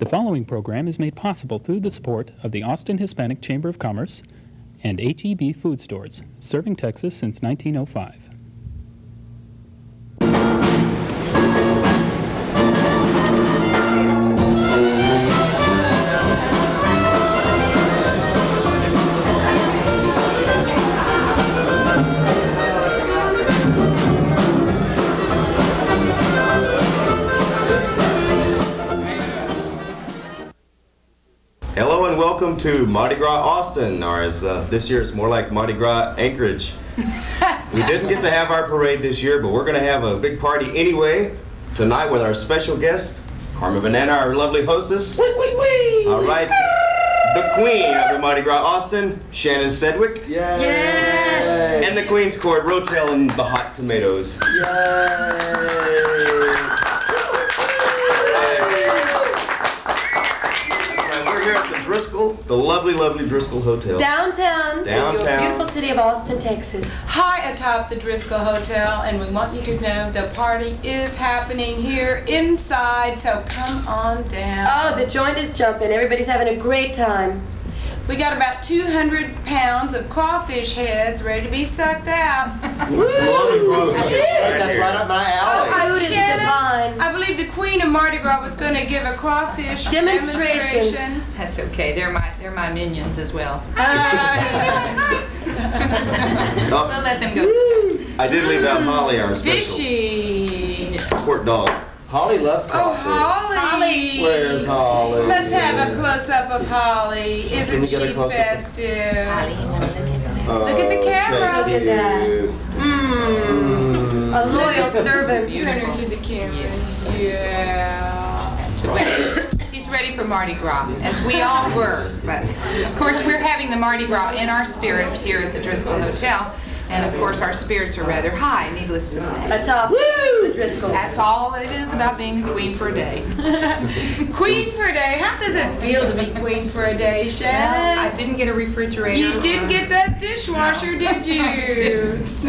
The following program is made possible through the support of the Austin Hispanic Chamber of Commerce and H-E-B Food Stores, serving Texas since 1905. Hello and welcome to Mardi Gras Austin, or as this year it's more like Mardi Gras Anchorage. We didn't get to have our parade this year, but we're going to have a big party anyway tonight with our special guest, Carmen Banana, our lovely hostess. Wee, wee, wee. All right, the queen of the Mardi Gras Austin, Shannon Sedgwick. Yay. Yes. And the Queen's Court, Ro-Tel and the Hot Tomatoes. Yay. Driskell, the lovely, lovely Driskell Hotel. Downtown. In your Downtown. beautiful city of Austin, Texas. High atop the Driskell Hotel, and we want you to know the party is happening here inside, so come on down. Oh, the joint is jumping. Everybody's having a great time. We got about 200 pounds of crawfish heads ready to be sucked out. Woo. That's right up my alley. Food is Shannon, divine. I believe the Queen of Mardi Gras was going to give a crawfish Demonstration. That's okay. They're my minions as well. Oh, We'll let them go this time. I did leave out Holly, our special Fishy. court dog. Holly loves Oh, crawfish. Holly. Where's Holly? Let's have a close-up of Holly. Can Isn't we get a she close-up? festive? Oh, Look at the camera. okay, Look at that. cute. A loyal servant. Turn her to the camera. Yeah. She's ready for Mardi Gras, as we all were. But of course, we're having the Mardi Gras in our spirits here at the Driskell Hotel, and of course, our spirits are rather high, needless to say. Atop the Driskell. That's all it is about being a queen for a day. Queen for a day. How does it feel to be queen for a day, Well, Shannon? I didn't get a refrigerator. You did get that dishwasher, did you?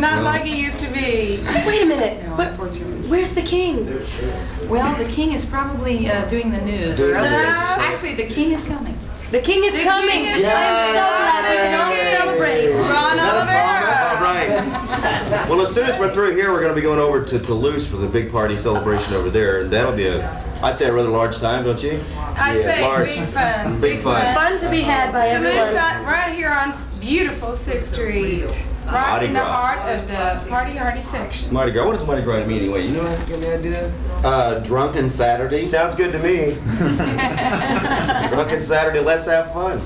Not like it used to be. Wait a minute. No, But unfortunately. where's the king? Well, the king is probably doing the news. Or else actually, the king is coming. The king is coming. king is I'm so glad we can all celebrate. Ron Is that a promise? All right. Well, as soon as we're through here, we're going to be going over to Toulouse for the big party celebration over there, and that'll be I'd say a rather large time, don't you? I'd say large. big fun. Big fun. Fun to be had by Toulouse, everyone. right here on beautiful 6th Street. Right Mardi in the Gras. heart of the party section. Mardi Gras. What does Mardi Gras mean anyway? You know any idea? Drunken Saturday. Sounds good to me. Drunken Saturday, let's have fun.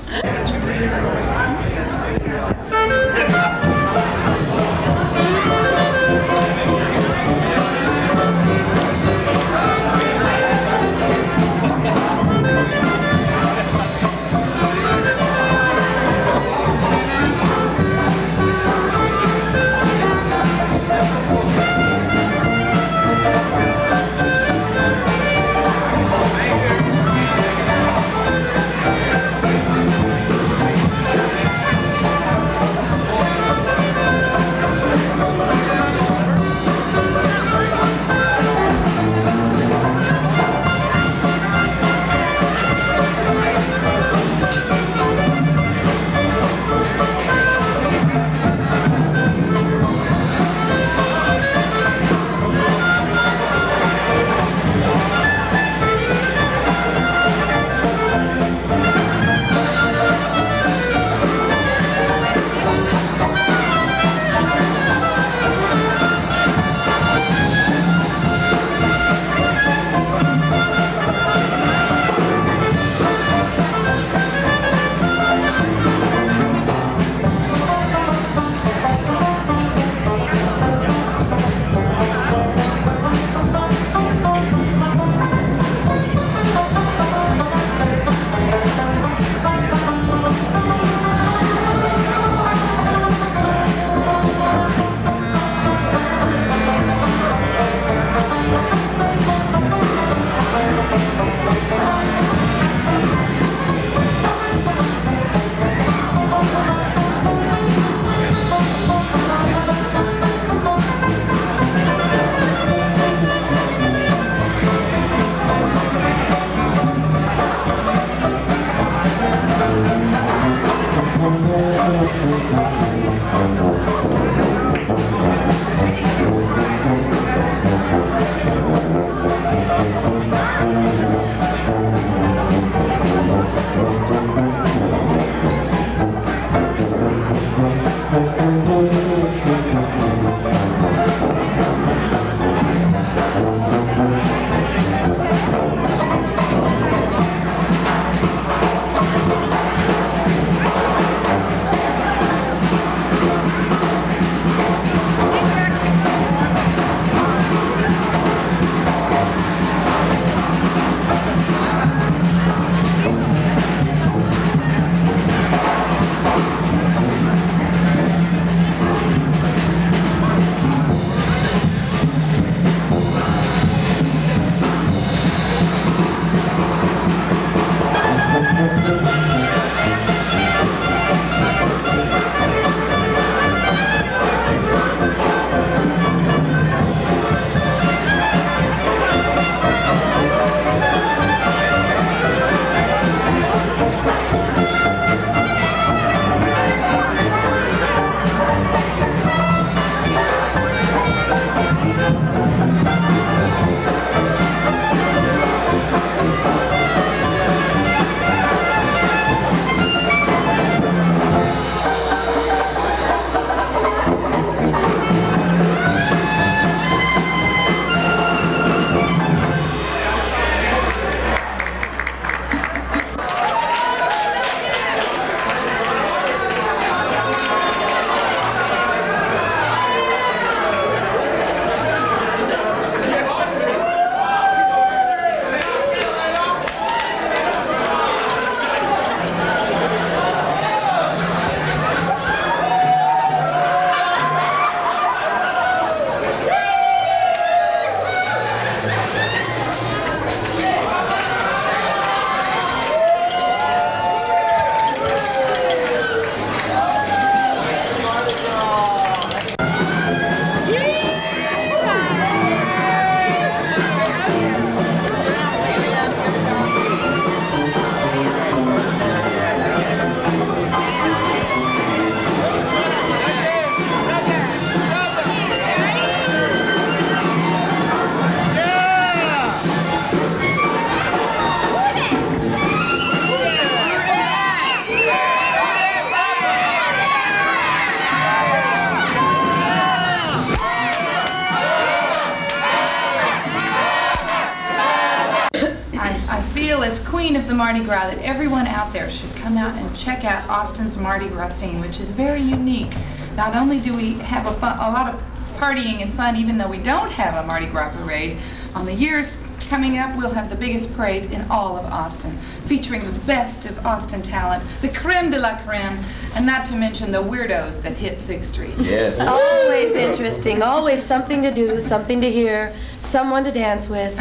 feel as queen of the Mardi Gras that everyone out there should come out and check out Austin's Mardi Gras scene, which is very unique. Not only do we have a lot of partying and fun, even though we don't have a Mardi Gras parade, on the years coming up, we'll have the biggest parades in all of Austin, featuring the best of Austin talent, the creme de la creme, and not to mention the weirdos that hit 6th Street. Yes. Always interesting, always something to do, something to hear, someone to dance with.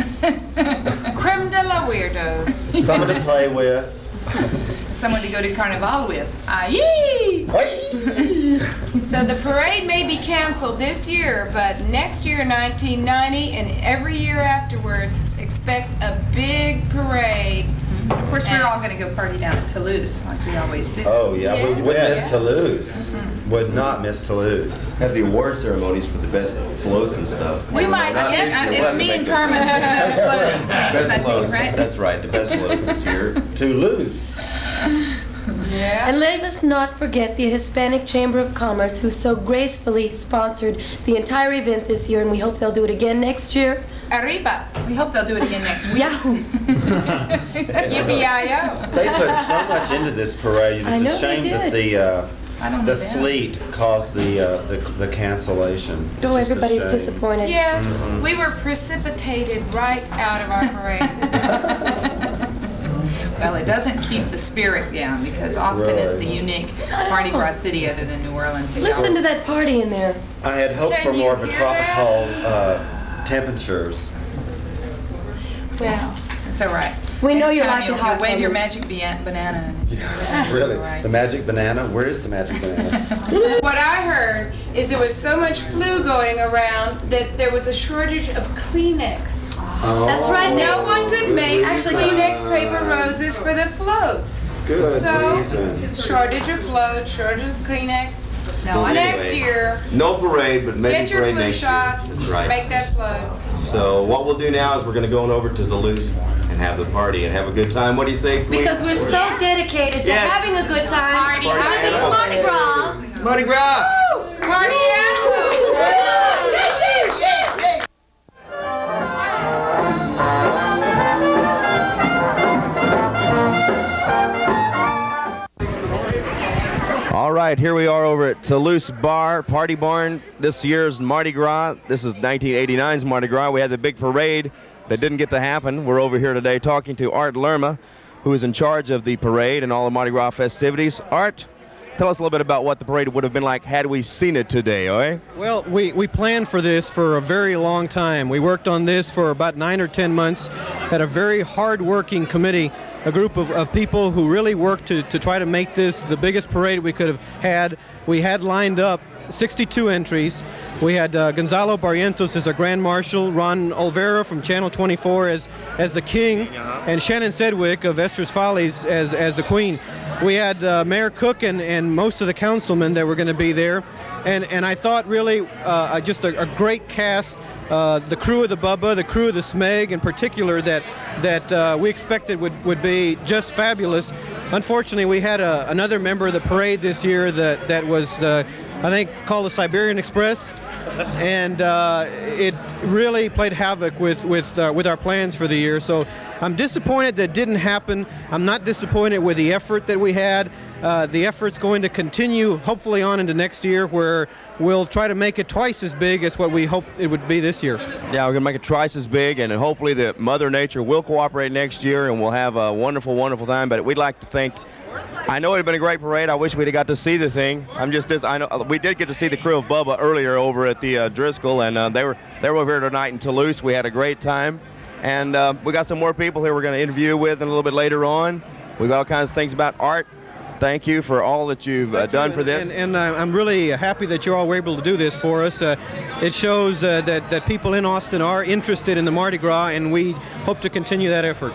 Creme de la weirdos. Someone to play with. Someone to go to Carnival with. Aye! So the parade may be canceled this year, but next year, 1990, and every year afterwards, expect a big parade. Of course, we're all going to go party down at Toulouse, like we always do. Oh, yeah, we Yeah. would miss Toulouse. Would not miss Toulouse. Have the award ceremonies for the best floats and stuff. We might get, it's me and Carmen who does floating. Best I think, floats. right? That's right, the best floats this year. Toulouse. Yeah. And let us not forget the Hispanic Chamber of Commerce, who so gracefully sponsored the entire event this year, and we hope they'll do it again next year. Arriba. We hope they'll do it again next week. Yahoo! Yippee-yi-yo. They put so much into this parade. I It's know a shame they that did. I don't know the that. sleet caused the cancellation. It's Oh, just a everybody's shame. disappointed. Yes, we were precipitated right out of our parade. Well, it doesn't keep the spirit down because Austin is the Really? unique Mardi Gras city other than New Orleans. Listen to that party in there. I had hoped Can for you more of a hear tropical temperatures. Well, it's all right. We know Next you time like it you'll hot, wave your Carmen. magic banana. Really? All right. The magic banana? Where is the magic banana? What I heard is there was so much flu going around that there was a shortage of Kleenex. That's right. No one could make reason. Kleenex paper roses for the floats. Good So, reason. shortage of floats, shortage of Kleenex. No, I Next Anyway, year, No parade, but maybe get your parade flu next shots, year. That's right. make that float. So what we'll do now is we're going to go on over to Duluth and have the party and have a good time. What do you say, Queen? Because we're so dedicated to Yes. having a good time. Party Because it's animals. Mardi Gras. Mardi Gras! Party animals! All right, here we are over at Toulouse Bar, Party Barn. This year's Mardi Gras. This is 1989's Mardi Gras. We had the big parade that didn't get to happen. We're over here today talking to Art Lerma, who is in charge of the parade and all the Mardi Gras festivities. Art, tell us a little bit about what the parade would have been like had we seen it today, okay? Well, we planned for this for a very long time. We worked on this for about 9 or 10 months, had a very hard-working committee, a group of people who really worked to try to make this the biggest parade we could have had. We had lined up 62 entries. We had Gonzalo Barrientos as our Grand Marshal, Ron Olvera from Channel 24 as the King, and Shannon Sedgwick of Esther's Follies as the Queen. We had Mayor Cook and most of the councilmen that were going to be there. And I thought really just a great cast, the crew of the Bubba, the crew of the Smeg in particular that we expected would be just fabulous. Unfortunately, we had another member of the parade this year that was, I think, called the Siberian Express. And it really played havoc with our plans for the year. So I'm disappointed that didn't happen. I'm not disappointed with the effort that we had. The effort's going to continue, hopefully on into next year, where we'll try to make it twice as big as what we hoped it would be this year. Yeah, we're going to make it twice as big, and hopefully the Mother Nature will cooperate next year, and we'll have a wonderful, wonderful time. But we'd like to thank, I know it would have been a great parade. I wish we'd have got to see the thing. I know we did get to see the crew of Bubba earlier over at the Driskell, and they were over here tonight in Toulouse. We had a great time, and we got some more people here we're going to interview with a little bit later on. We've got all kinds of things about art. Thank you for all that you've done for this. And I'm really happy that you all were able to do this for us. It shows that people in Austin are interested in the Mardi Gras, and we hope to continue that effort.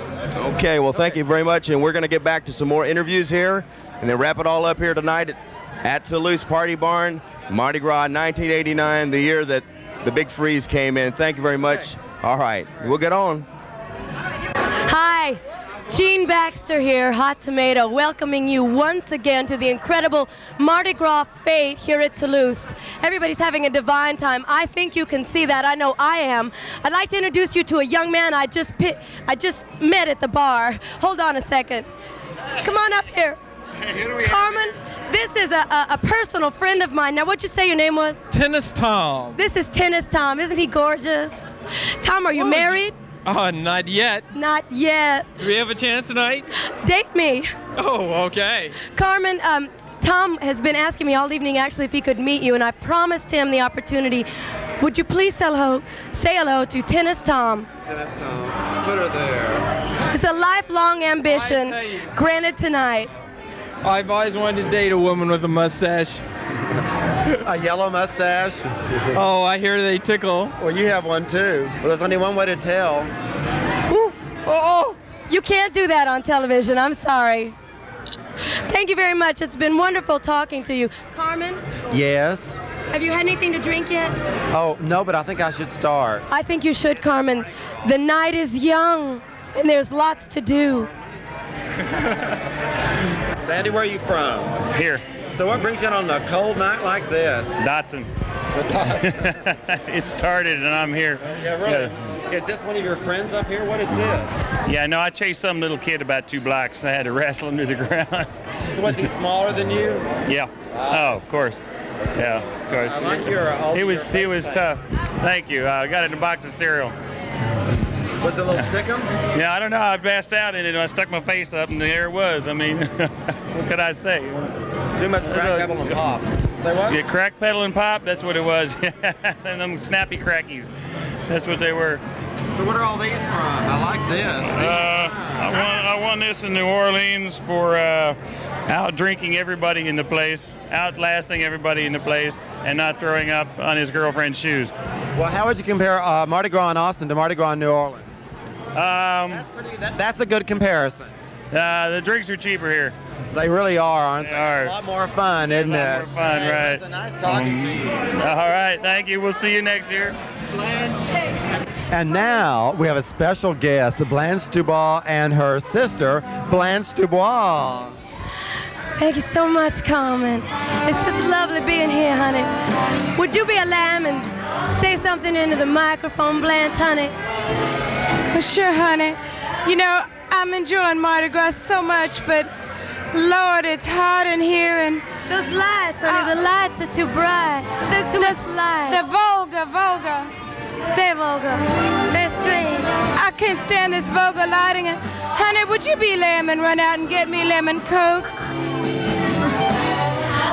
Okay, well, thank you very much, and we're going to get back to some more interviews here, and then wrap it all up here tonight at Toulouse Party Barn, Mardi Gras 1989, the year that the big freeze came in. Thank you very much. All right, we'll get on. Hi, Jean Baxter here, Hot Tomato, welcoming you once again to the incredible Mardi Gras fete here at Toulouse. Everybody's having a divine time. I think you can see that. I know I am. I'd like to introduce you to a young man I just met at the bar. Hold on a second. Come on up here. Carmen, this is a personal friend of mine. Now, what'd you say your name was? Tennis Tom. This is Tennis Tom. Isn't he gorgeous? Tom, are you married? Oh, not yet. Not yet. Do we have a chance tonight? Date me. Oh, okay. Carmen, Tom has been asking me all evening actually if he could meet you, and I promised him the opportunity. Would you please say hello to Tennis Tom? Tennis Tom. Put her there. It's a lifelong ambition, I tell you. granted tonight. I've always wanted to date a woman with a mustache. A yellow mustache. Oh, I hear they tickle. Well, you have one too. Well, there's only one way to tell. Ooh. Oh, You can't do that on television, I'm sorry. Thank you very much. It's been wonderful talking to you. Carmen, Yes. have you had anything to drink yet? Oh, no, but I think I should start. I think you should, Carmen. The night is young, and there's lots to do. Sandy, where are you from? Here, So what brings you in on a cold night like this? Dotson. It started and I'm here. Yeah, really? Is this one of your friends up here? What is this? Yeah, no, I chased some little kid about 2 blocks. I had to wrestle him to the ground. Was he smaller than you? Yeah. Oh, of course. Yeah, of course. I like your He was tough. Thank you. I got it in a box of cereal. Was it little stickums? Yeah, I don't know. I passed out in it and I stuck my face up and there it was. I mean, what could I say? Too much crack, pebble, and pop. Say what? Yeah, crack, pedal, and pop. That's what it was. And them snappy crackies. That's what they were. So what are all these from? I like this. I won this in New Orleans for out drinking everybody in the place, outlasting everybody in the place, and not throwing up on his girlfriend's shoes. Well, how would you compare Mardi Gras in Austin to Mardi Gras in New Orleans? That's a good comparison. The drinks are cheaper here. They really are, aren't they? They are. A lot more fun, isn't it? A lot more fun, right. It's nice talking to you. All right, thank you. We'll see you next year. And now we have a special guest, Blanche Dubois and her sister, Blanche Dubois. Thank you so much, Carmen. It's just lovely being here, honey. Would you be a lamb and say something into the microphone, Blanche, honey? Well, sure, honey. You know, I'm enjoying Mardi Gras so much, but Lord, it's hot in here and... Those lights, honey, the lights are too bright. There's too much light. The vulgar. It's very vulgar. Very strange. I can't stand this vulgar lighting. Honey, would you be lamb and run out and get me lemon Coke?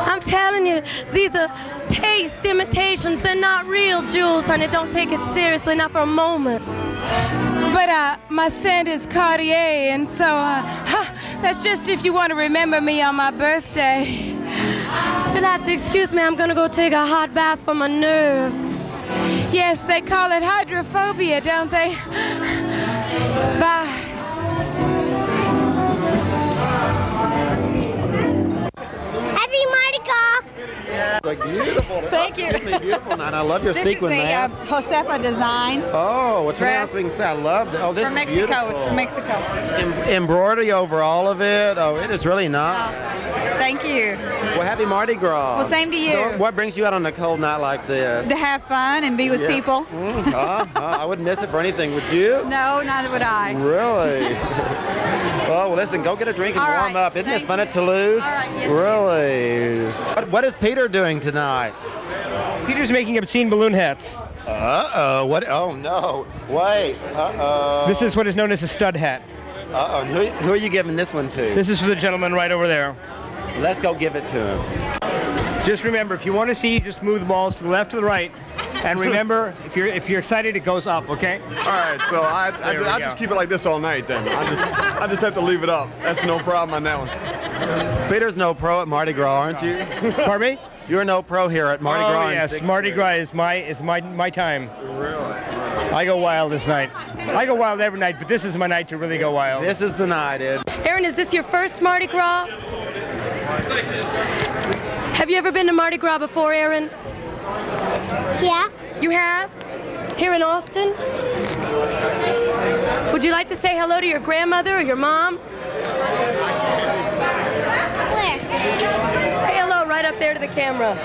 I'm telling you, these are paste imitations. They're not real jewels, honey. Don't take it seriously, not for a moment. But my scent is Cartier, and so that's just if you want to remember me on my birthday. You'll have to excuse me. I'm going to go take a hot bath for my nerves. Yes, they call it hydrophobia, don't they? Bye. Happy Mardi Gras! Like beautiful. Thank you. Absolutely beautiful night. I love your This sequin is a mask. Josefa design Oh, what's dress. announcing? I love that. Oh, this from is Mexico. beautiful. It's from Mexico. Embroidery over all of it. Oh, it is really nice. Thank you. Well, happy Mardi Gras. Well, same to you. So what brings you out on a cold night like this? To have fun and be with Yeah. people. I wouldn't miss it for anything, would you? No, neither would I. Really? Well, listen, go get a drink and All warm right. up. Isn't this Thank fun you. at Toulouse? All right, yes. Really? What is Peter doing tonight? Peter's making obscene balloon hats. Uh-oh. What? Oh, no. Wait. Uh-oh. This is what is known as a stud hat. Uh-oh. Who are you giving this one to? This is for the gentleman right over there. Let's go give it to him. Just remember, if you want to see, just move the balls to the left or the right. And remember, if you're excited, it goes up, okay? All right, so I just keep it like this all night then. I just have to leave it up. That's no problem on that one. Peter's no pro at Mardi Gras, aren't you? Pardon me? You're no pro here at Mardi Gras. Oh, in yes, Sixth Mardi Street. Gras is my time. Really? I go wild this night. I go wild every night, but this is my night to really go wild. This is the night, Ed. Aaron, is this your first Mardi Gras? Have you ever been to Mardi Gras before, Aaron? Yeah. You have? Here in Austin? Would you like to say hello to your grandmother or your mom? Where? Say hello right up there to the camera.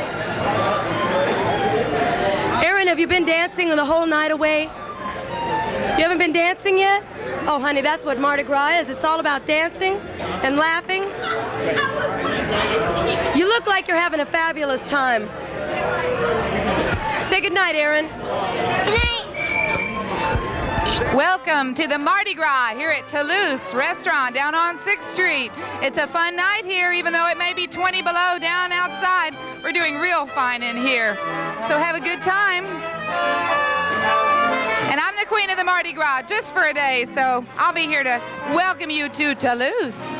Erin, have you been dancing the whole night away? You haven't been dancing yet? Oh, honey, that's what Mardi Gras is. It's all about dancing and laughing. You look like you're having a fabulous time. Say goodnight, Erin. Good night. Welcome to the Mardi Gras here at Toulouse Restaurant down on 6th Street. It's a fun night here, even though it may be 20 below down outside. We're doing real fine in here. So have a good time. And I'm the queen of the Mardi Gras just for a day, so I'll be here to welcome you to Toulouse.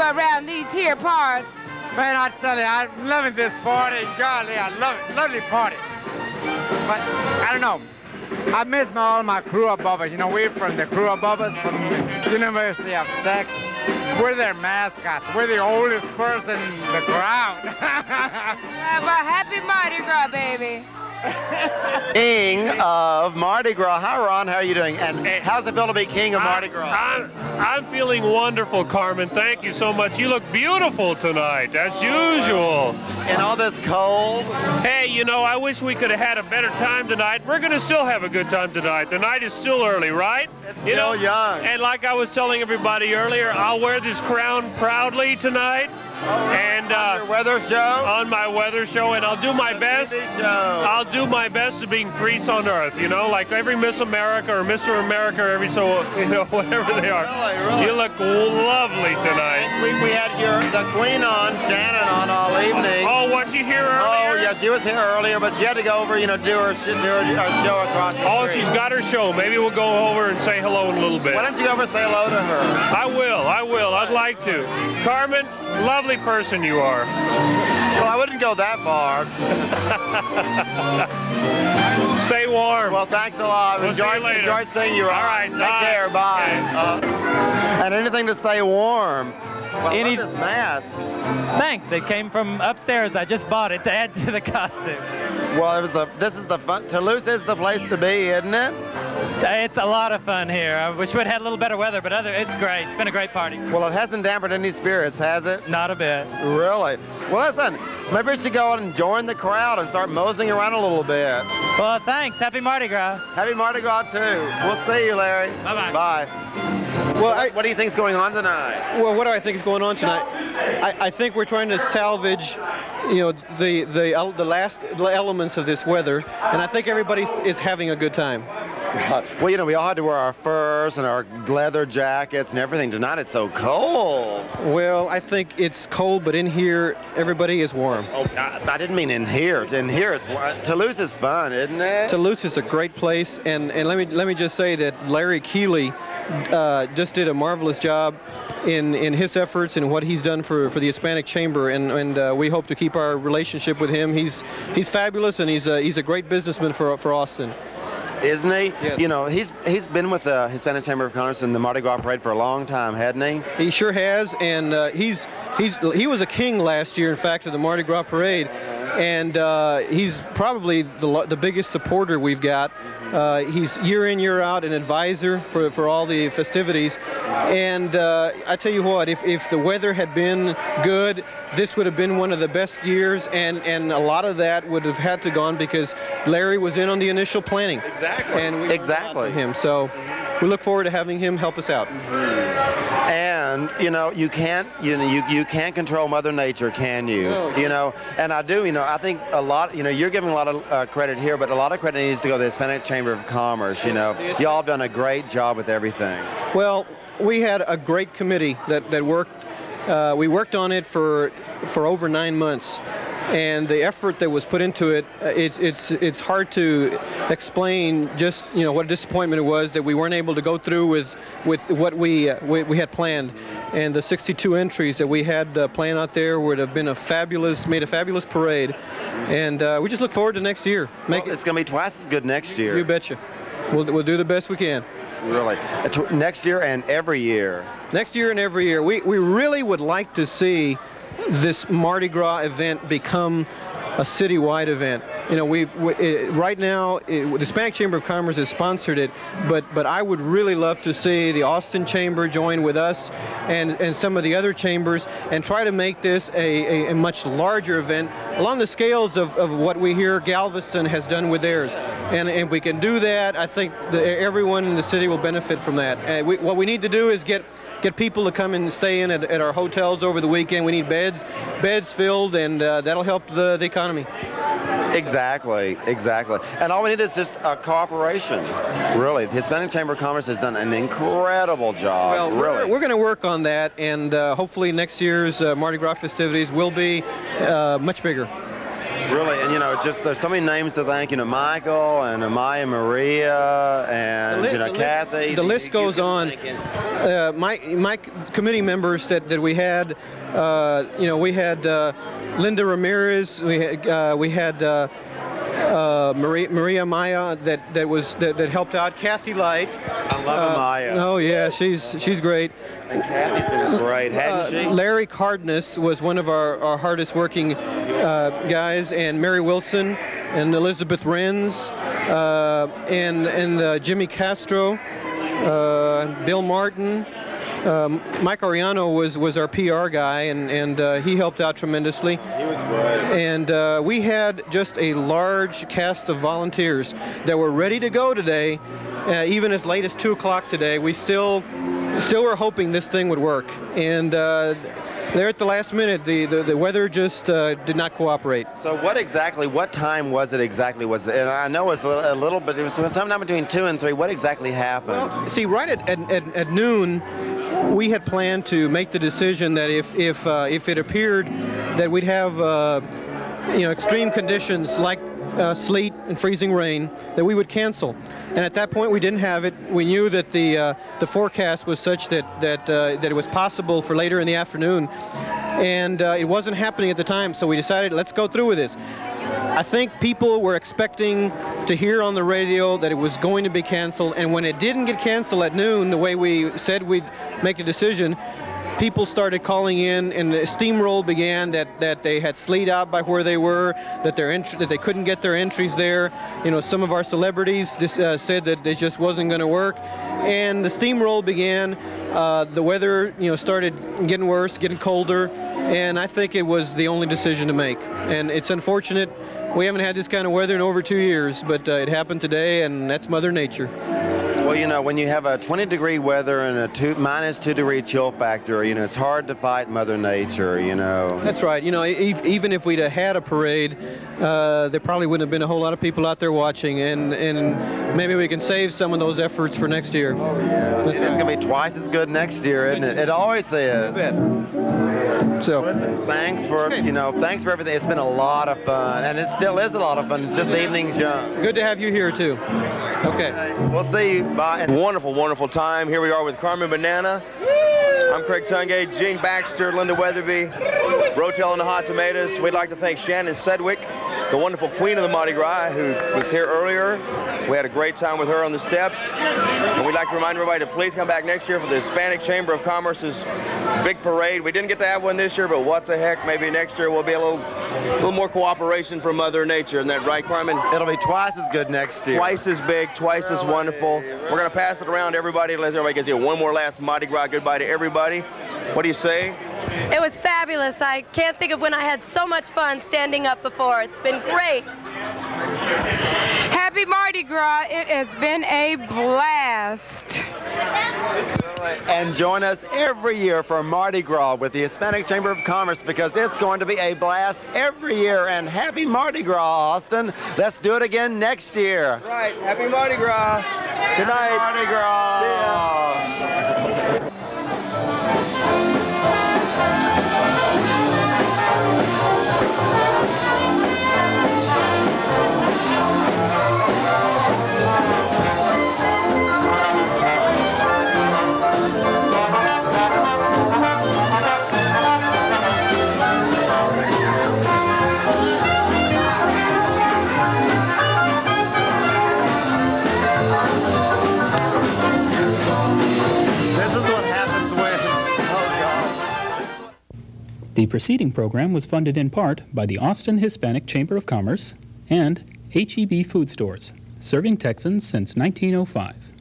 Around these here parts. Man, I tell you, I'm loving this party. Golly, I love it. Lovely party. But I don't know. I miss all my crew above us. You know, we're from the crew above us from the University of Texas. We're their mascots. We're the oldest person in the crowd. Well, happy Mardi Gras, baby. King of Mardi Gras. Hi, Ron. How are you doing? And how's it feel to be king of Mardi Gras? I'm feeling wonderful, Carmen. Thank you so much. You look beautiful tonight, as usual. In all this cold? Hey, you know, I wish we could have had a better time tonight. We're going to still have a good time tonight. The night is still early, right? It's still young. And like I was telling everybody earlier, I'll wear this crown proudly tonight. And on your weather show? On my weather show, and I'll do my best. I'll do my best to being priest on earth, you know, like every Miss America or Mr. America, or every so, you know, whatever they are. Really? You look lovely tonight. We had the Queen on, Shannon on all evening. Oh, was she here earlier? Oh, yeah, she was here earlier, but she had to go over, you know, do her show across the Oh, street. she's got her show. Maybe we'll go over and say hello in a little bit. Why don't you go over and say hello to her? I will. I'd like to. Carmen, lovely person you are. Well, I wouldn't go that far. Stay warm. Well, thanks a lot. We'll see you later. Enjoy seeing you. All right, Take bye. care. Bye. Okay. And anything to stay warm. Well, I love this mask. Thanks. It came from upstairs. I just bought it to add to the costume. Well, this is the fun. Toulouse is the place to be, isn't it? It's a lot of fun here. I wish we'd had a little better weather, but it's great. It's been a great party. Well, it hasn't dampened any spirits, has it? Not a bit. Really? Well, listen, maybe we should go out and join the crowd and start moseying around a little bit. Well, thanks. Happy Mardi Gras. Happy Mardi Gras, too. We'll see you, Larry. Bye-bye. Bye. Well, what do you think's going on tonight? Well, what do I think is going on tonight? I think we're trying to salvage, you know, the last elements of this weather, and I think everybody is having a good time. God. Well, you know, we all had to wear our furs and our leather jackets and everything. Tonight it's so cold. Well, I think it's cold, but in here, everybody is warm. Oh, I didn't mean in here. In here, Toulouse is fun, isn't it? Toulouse is a great place, and let me just say that Larry Keeley just did a marvelous job in his efforts and what he's done for the Hispanic Chamber, and we hope to keep our relationship with him. He's fabulous, and he's a great businessman for Austin. Isn't he? Yes. You know, he's been with the Hispanic Chamber of Commerce and the Mardi Gras Parade for a long time, hadn't he? He sure has, and he was a king last year, in fact, of the Mardi Gras Parade, and he's probably the biggest supporter we've got. He's year in, year out an advisor for all the festivities, and I tell you what, if the weather had been good, this would have been one of the best years, and a lot of that would have had to gone because Larry was in on the initial planning. Exactly. And we exactly. him, so we look forward to having him help us out. And you know, you can't control Mother Nature, can you? No. You know, and I do. You know, I think a lot. You know, you're giving a lot of credit here, but a lot of credit needs to go to the Hispanic Chamber of Commerce. You know, y'all have done a great job with everything. Well, we had a great committee that worked. We worked on it for over 9 months, and the effort that was put into it, it's hard to explain. Just what a disappointment it was that we weren't able to go through with what we had planned, and the 62 entries that we had planned out there would have been made a fabulous parade, and we just look forward to next year. It's going to be twice as good next year. You betcha. We'll do the best we can. Really, next year and every year. Next year and every year. We really would like to see this Mardi Gras event become a citywide event. You know, right now, the Hispanic Chamber of Commerce has sponsored it, but I would really love to see the Austin Chamber join with us and some of the other chambers and try to make this a much larger event along the scales of what we hear Galveston has done with theirs. And if we can do that, I think everyone in the city will benefit from that. What we need to do is get people to come and stay in at our hotels over the weekend. We need beds filled, and that'll help the economy. Exactly. And all we need is just cooperation. Really, the Hispanic Chamber of Commerce has done an incredible job. Well, really. We're going to work on that, and hopefully next year's Mardi Gras festivities will be much bigger. Really, and just there's so many names to thank. Michael and Amaya Maria and Kathy. The list goes on. My committee members that we had, we had Linda Ramirez. We had Maria Maya that helped out. Kathy Light. I love Maya. Oh yeah, she's great. And Kathy's been great, hasn't she? Larry Cardness was one of our hardest working guys, and Mary Wilson and Elizabeth Renz and Jimmy Castro, Bill Martin. Mike Ariano was our PR guy, and he helped out tremendously. He was great. And we had just a large cast of volunteers that were ready to go today, even as late as 2 o'clock today. We still were hoping this thing would work, and there at the last minute, the weather just did not cooperate. So what time was it exactly? And I know it was a little bit, it was sometime between 2 and 3. What exactly happened? Well, see, right at noon, we had planned to make the decision that if it appeared that we'd have extreme conditions like sleet and freezing rain, that we would cancel. And at that point, we didn't have it. We knew that the forecast was such that it was possible for later in the afternoon, and it wasn't happening at the time. So we decided, let's go through with this. I think people were expecting to hear on the radio that it was going to be canceled, and when it didn't get canceled at noon, the way we said we'd make a decision, people started calling in, and the steamroll began that they had sleet out by where they were, that they couldn't get their entries there. Some of our celebrities just said that it just wasn't going to work, and the steamroll began. The weather, started getting worse, getting colder, and I think it was the only decision to make. And it's unfortunate. We haven't had this kind of weather in over 2 years, but it happened today, and that's Mother Nature. Well, when you have a 20-degree weather and a -2-degree chill factor, it's hard to fight Mother Nature, That's right. Even if we'd have had a parade, there probably wouldn't have been a whole lot of people out there watching, and maybe we can save some of those efforts for next year. Oh, yeah. It's going to be twice as good next year, isn't it? It always is. So, listen, thanks for everything. It's been a lot of fun, and it still is a lot of fun. It's just the evening's young. Good to have you here, too. Okay. We'll see you. Bye. Wonderful, wonderful time. Here we are with Carmen Banana. I'm Craig Tungate, Gene Baxter, Linda Weatherby, Ro-Tel and the Hot Tomatoes. We'd like to thank Shannon Sedgwick, the wonderful queen of the Mardi Gras, who was here earlier. We had a great time with her on the steps. And we'd like to remind everybody to please come back next year for the Hispanic Chamber of Commerce's big parade. We didn't get to have one this year, but what the heck, maybe next year will be a little more cooperation from Mother Nature. Isn't that right, Carmen? It'll be twice as good next year. Twice as big, twice as wonderful. We're going to pass it around to everybody. Let everybody get one more last Mardi Gras goodbye to everybody. What do you say? It was fabulous. I can't think of when I had so much fun standing up before. It's been great. Happy Mardi Gras. It has been a blast. And join us every year for Mardi Gras with the Hispanic Chamber of Commerce, because it's going to be a blast every year. And happy Mardi Gras, Austin. Let's do it again next year. Right. Happy Mardi Gras. Good night. Mardi Gras. See ya. The preceding program was funded in part by the Austin Hispanic Chamber of Commerce and H-E-B Food Stores, serving Texans since 1905.